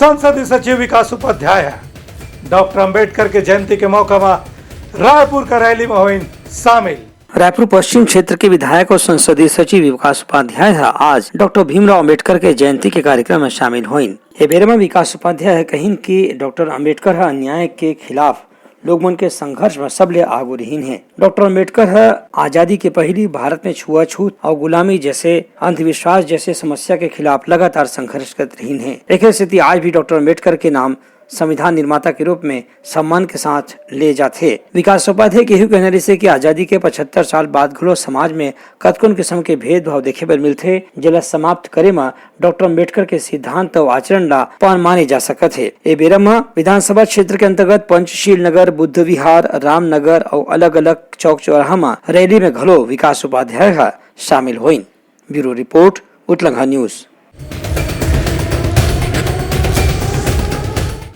संसदीय सचिव विकास उपाध्याय डॉक्टर अंबेडकर के जयंती के मौका में रायपुर का रैली में हुई शामिल। रायपुर पश्चिम क्षेत्र के विधायक और संसदीय सचिव विकास उपाध्याय आज डॉक्टर भीमराव अंबेडकर के जयंती के कार्यक्रम में शामिल हुई। ये बेरे में विकास उपाध्याय कहीं कि डॉक्टर अंबेडकर अन्याय के खिलाफ लोगमन के संघर्ष में सबले आगू रहीन है। डॉक्टर अंबेडकर आजादी के पहली भारत में छुआछूत और गुलामी जैसे अंधविश्वास जैसे समस्या के खिलाफ लगातार संघर्ष करते रहीन है। एक स्थिति आज भी डॉक्टर अंबेडकर के नाम संविधान निर्माता के रूप में सम्मान के साथ ले जाते। विकास उपाध्याय के कहने से कि आजादी के 75 साल बाद घलो समाज में कतकोन किस्म के भेदभाव देखे बर मिलते, जिला समाप्त करे में डॉक्टर अंबेडकर के सिद्धांत और आचरण ला पान माने जा सकत है। ए बेरा में विधानसभा क्षेत्र के अंतर्गत पंचशील नगर, बुद्ध विहार, रामनगर और अलग अलग चौक चौराहा में रैली में घलो विकास उपाध्याय शामिल हुई। ब्यूरो रिपोर्ट, उतलंघा न्यूज।